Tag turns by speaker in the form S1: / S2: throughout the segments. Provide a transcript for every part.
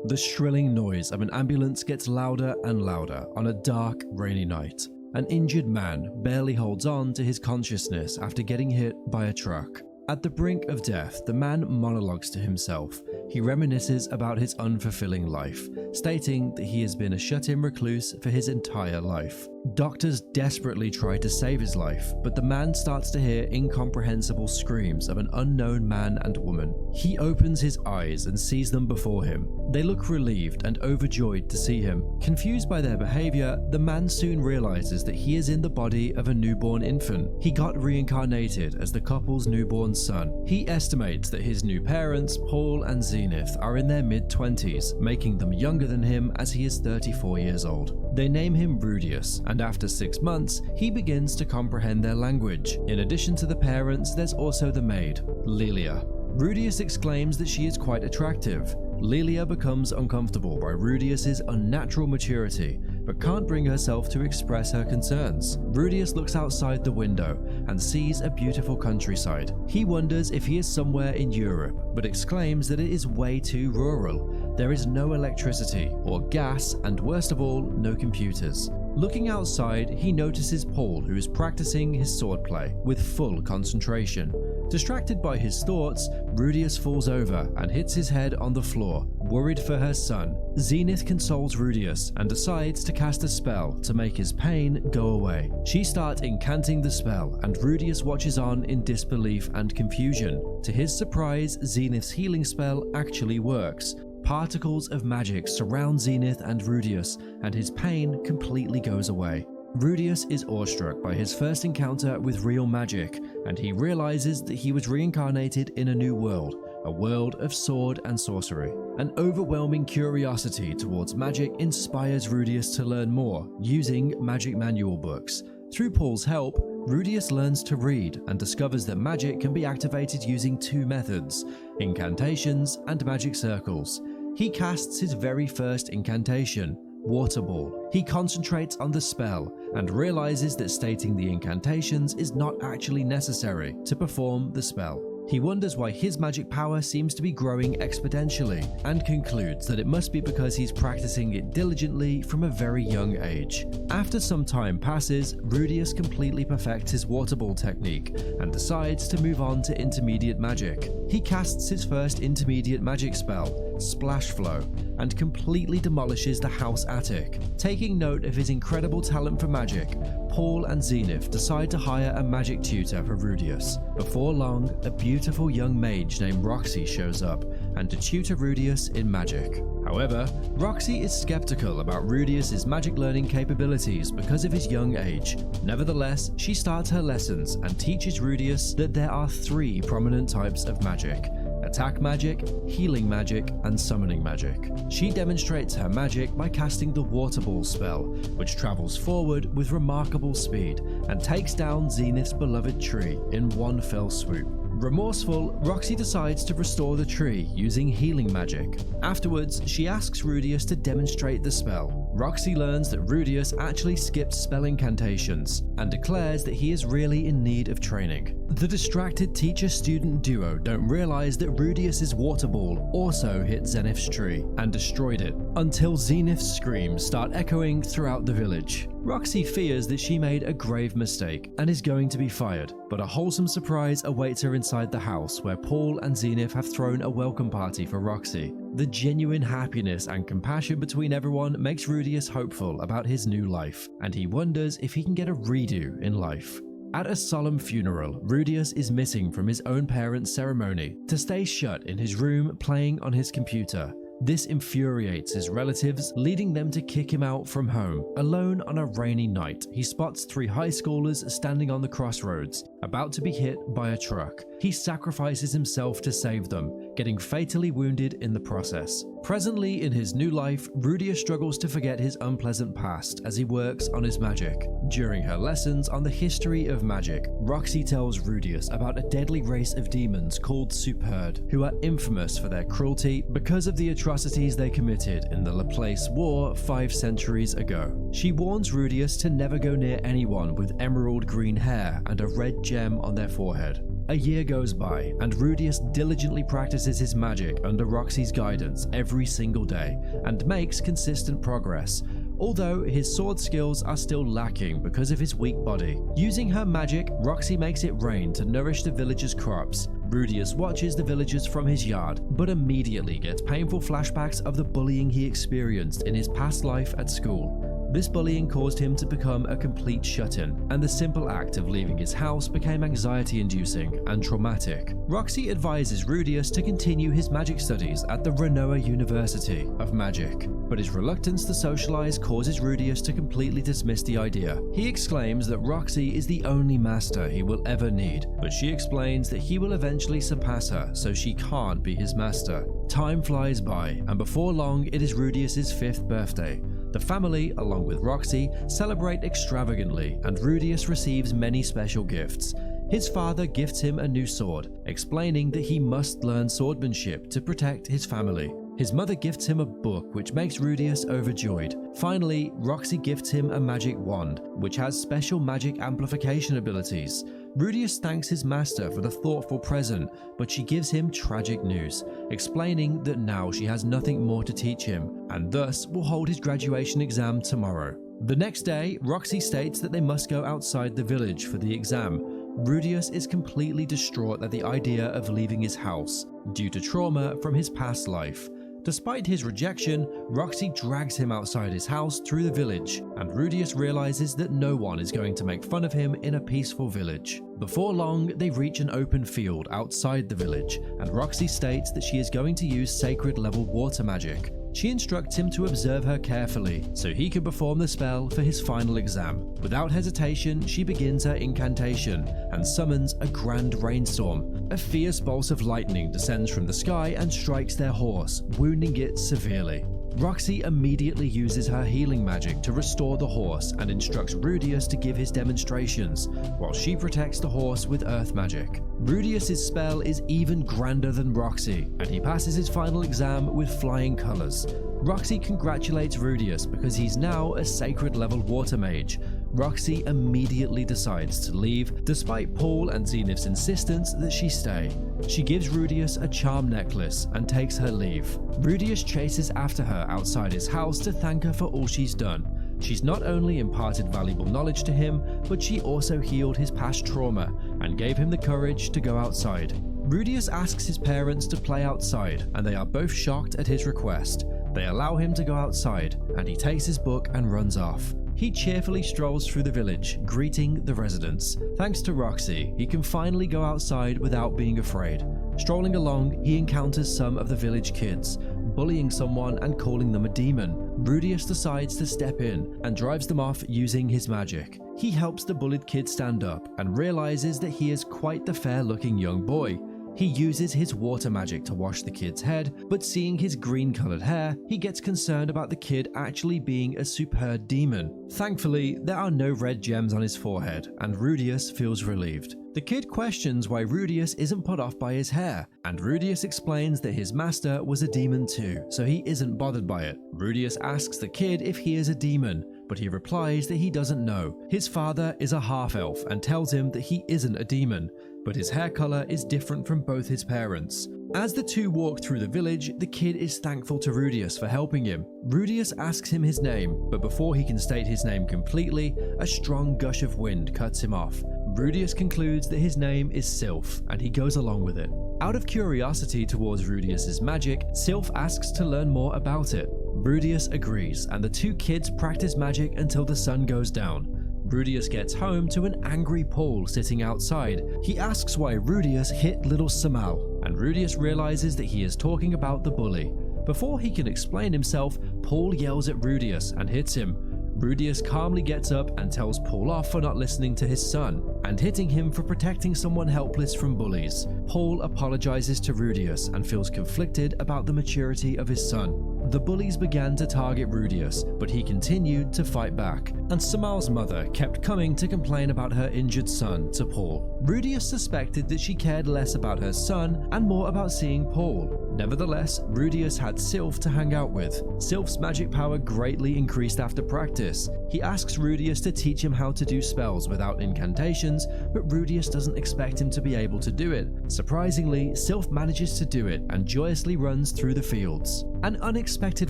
S1: The shrilling noise of an ambulance gets louder and louder on a dark, rainy night. An injured man barely holds on to his consciousness after getting hit by a truck. At the brink of death, the man monologues to himself. He reminisces about his unfulfilling life, stating that he has been a shut-in recluse for his entire life. Doctors desperately try to save his life, but the man starts to hear incomprehensible screams of an unknown man and woman. He opens his eyes and sees them before him. They look relieved and overjoyed to see him. Confused by their behavior, the man soon realizes that he is in the body of a newborn infant. He got reincarnated as the couple's newborn son. He estimates that his new parents, Paul and Zenith, are in their mid-20s, making them younger than him as he is 34 years old. They name him Rudeus, and after 6 months, he begins to comprehend their language. In addition to the parents, there's also the maid, Lilia. Rudeus exclaims that she is quite attractive. Lilia becomes uncomfortable by Rudeus's unnatural maturity, but can't bring herself to express her concerns. Rudeus looks outside the window and sees a beautiful countryside. He wonders if he is somewhere in Europe, but exclaims that it is way too rural. There is no electricity or gas, and worst of all, no computers. Looking outside, he notices Paul, who is practicing his swordplay with full concentration. Distracted by his thoughts, Rudeus falls over and hits his head on the floor, worried for her son. Zenith consoles Rudeus and decides to cast a spell to make his pain go away. She starts incanting the spell, and Rudeus watches on in disbelief and confusion. To his surprise, Zenith's healing spell actually works. Particles of magic surround Zenith and Rudeus, and his pain completely goes away. Rudeus is awestruck by his first encounter with real magic, and he realizes that he was reincarnated in a new world, a world of sword and sorcery. An overwhelming curiosity towards magic inspires Rudeus to learn more, using magic manual books. Through Paul's help, Rudeus learns to read and discovers that magic can be activated using 2 methods: incantations and magic circles. He casts his very first incantation, Water Ball. He concentrates on the spell and realizes that stating the incantations is not actually necessary to perform the spell. He wonders why his magic power seems to be growing exponentially, and concludes that it must be because he's practicing it diligently from a very young age. After some time passes, Rudeus completely perfects his water ball technique and decides to move on to intermediate magic. He casts his first intermediate magic spell, Splash Flow, and completely demolishes the house attic. Taking note of his incredible talent for magic, Paul and Zenith decide to hire a magic tutor for Rudeus. Before long, a beautiful young mage named Roxy shows up and to tutor Rudeus in magic. However, Roxy is skeptical about Rudeus's magic learning capabilities because of his young age. Nevertheless, she starts her lessons and teaches Rudeus that there are 3 prominent types of magic: attack magic, healing magic, and summoning magic. She demonstrates her magic by casting the Water Ball spell, which travels forward with remarkable speed and takes down Zenith's beloved tree in one fell swoop. Remorseful, Roxy decides to restore the tree using healing magic. Afterwards, she asks Rudeus to demonstrate the spell. Roxy learns that Rudeus actually skipped spell incantations and declares that he is really in need of training. The distracted teacher-student duo don't realize that Rudeus's water ball also hit Zenith's tree and destroyed it, until Zenith's screams start echoing throughout the village. Roxy fears that she made a grave mistake and is going to be fired, but a wholesome surprise awaits her inside the house where Paul and Zenith have thrown a welcome party for Roxy. The genuine happiness and compassion between everyone makes Rudeus hopeful about his new life, and he wonders if he can get a redo in life. At a solemn funeral, Rudeus is missing from his own parents' ceremony to stay shut in his room playing on his computer. This infuriates his relatives, leading them to kick him out from home. Alone on a rainy night, he spots 3 high schoolers standing on the crossroads, about to be hit by a truck. He sacrifices himself to save them, getting fatally wounded in the process. Presently in his new life, Rudeus struggles to forget his unpleasant past as he works on his magic. During her lessons on the history of magic, Roxy tells Rudeus about a deadly race of demons called Superherd, who are infamous for their cruelty because of the atrocities they committed in the Laplace War 5 centuries ago. She warns Rudeus to never go near anyone with emerald green hair and a red gem on their forehead. A year goes by, and Rudeus diligently practices his magic under Roxy's guidance every single day, and makes consistent progress, although his sword skills are still lacking because of his weak body. Using her magic, Roxy makes it rain to nourish the villagers' crops. Rudeus watches the villagers from his yard, but immediately gets painful flashbacks of the bullying he experienced in his past life at school. This bullying caused him to become a complete shut-in, and the simple act of leaving his house became anxiety-inducing and traumatic. Roxy advises Rudeus to continue his magic studies at the Renoa University of Magic, but his reluctance to socialize causes Rudeus to completely dismiss the idea. He exclaims that Roxy is the only master he will ever need, but she explains that he will eventually surpass her, so she can't be his master. Time flies by, and before long it is Rudeus's 5th birthday. The family, along with Roxy, celebrate extravagantly, and Rudeus receives many special gifts. His father gifts him a new sword, explaining that he must learn swordsmanship to protect his family. His mother gifts him a book, which makes Rudeus overjoyed. Finally, Roxy gifts him a magic wand, which has special magic amplification abilities. Rudeus thanks his master for the thoughtful present, but she gives him tragic news, explaining that now she has nothing more to teach him, and thus will hold his graduation exam tomorrow. The next day, Roxy states that they must go outside the village for the exam. Rudeus is completely distraught at the idea of leaving his house, due to trauma from his past life. Despite his rejection, Roxy drags him outside his house through the village, and Rudeus realizes that no one is going to make fun of him in a peaceful village. Before long, they reach an open field outside the village, and Roxy states that she is going to use sacred level water magic. She instructs him to observe her carefully, so he can perform the spell for his final exam. Without hesitation, she begins her incantation and summons a grand rainstorm. A fierce bolt of lightning descends from the sky and strikes their horse, wounding it severely. Roxy immediately uses her healing magic to restore the horse and instructs Rudeus to give his demonstrations, while she protects the horse with earth magic. Rudeus' spell is even grander than Roxy, and he passes his final exam with flying colors. Roxy congratulates Rudeus because he's now a sacred level water mage. Roxy immediately decides to leave, despite Paul and Zenith's insistence that she stay. She gives Rudeus a charm necklace and takes her leave. Rudeus chases after her outside his house to thank her for all she's done. She's not only imparted valuable knowledge to him, but she also healed his past trauma and gave him the courage to go outside. Rudeus asks his parents to play outside, and they are both shocked at his request. They allow him to go outside, and he takes his book and runs off. He cheerfully strolls through the village, greeting the residents. Thanks to Roxy, he can finally go outside without being afraid. Strolling along, he encounters some of the village kids, bullying someone and calling them a demon. Rudeus decides to step in and drives them off using his magic. He helps the bullied kid stand up and realizes that he is quite the fair-looking young boy. He uses his water magic to wash the kid's head, but seeing his green-colored hair, he gets concerned about the kid actually being a superb demon. Thankfully, there are no red gems on his forehead, and Rudeus feels relieved. The kid questions why Rudeus isn't put off by his hair, and Rudeus explains that his master was a demon too, so he isn't bothered by it. Rudeus asks the kid if he is a demon, but he replies that he doesn't know. His father is a half-elf and tells him that he isn't a demon, but his hair color is different from both his parents. As the two walk through the village, the kid is thankful to Rudeus for helping him. Rudeus asks him his name, but before he can state his name completely, a strong gush of wind cuts him off. Rudeus concludes that his name is Sylph, and he goes along with it. Out of curiosity towards Rudeus' magic, Sylph asks to learn more about it. Rudeus agrees, and the two kids practice magic until the sun goes down. Rudeus gets home to an angry Paul sitting outside. He asks why Rudeus hit little Samal, and Rudeus realizes that he is talking about the bully. Before he can explain himself, Paul yells at Rudeus and hits him. Rudeus calmly gets up and tells Paul off for not listening to his son, and hitting him for protecting someone helpless from bullies. Paul apologizes to Rudeus and feels conflicted about the maturity of his son. The bullies began to target Rudeus, but he continued to fight back, and Samal's mother kept coming to complain about her injured son to Paul. Rudeus suspected that she cared less about her son and more about seeing Paul. Nevertheless, Rudeus had Sylph to hang out with. Sylph's magic power greatly increased after practice. He asks Rudeus to teach him how to do spells without incantations, but Rudeus doesn't expect him to be able to do it. Surprisingly, Sylph manages to do it and joyously runs through the fields. An unexpected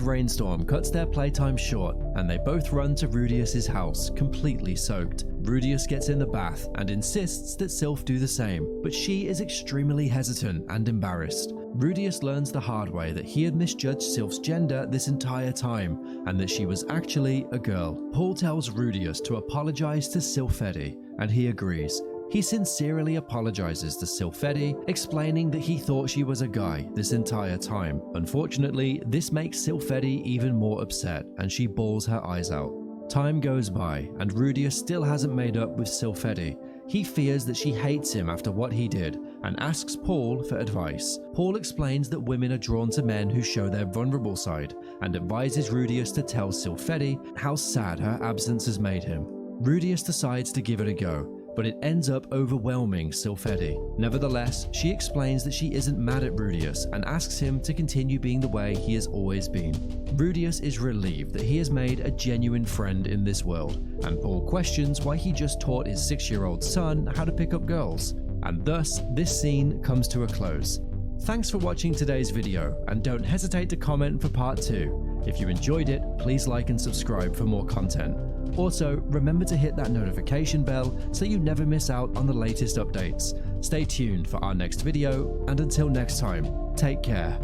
S1: rainstorm cuts their playtime short, and they both run to Rudeus's house, completely soaked. Rudeus gets in the bath and insists that Sylph do the same, but she is extremely hesitant and embarrassed. Rudeus learns the hard way that he had misjudged Sylph's gender this entire time, and that she was actually a girl. Paul tells Rudeus to apologize to Sylphette, and he agrees. He sincerely apologizes to Sylphette, explaining that he thought she was a guy this entire time. Unfortunately, this makes Sylphette even more upset, and she bawls her eyes out. Time goes by, and Rudeus still hasn't made up with Sylphette. He fears that she hates him after what he did, and asks Paul for advice. Paul explains that women are drawn to men who show their vulnerable side, and advises Rudeus to tell Sylphette how sad her absence has made him. Rudeus decides to give it a go, but it ends up overwhelming Sylphette. Nevertheless, she explains that she isn't mad at Rudeus and asks him to continue being the way he has always been. Rudeus is relieved that he has made a genuine friend in this world, and Paul questions why he just taught his 6-year-old son how to pick up girls. And thus, this scene comes to a close. Thanks for watching today's video, and don't hesitate to comment for part 2. If you enjoyed it, please like and subscribe for more content. Also, remember to hit that notification bell so you never miss out on the latest updates. Stay tuned for our next video, and until next time, take care.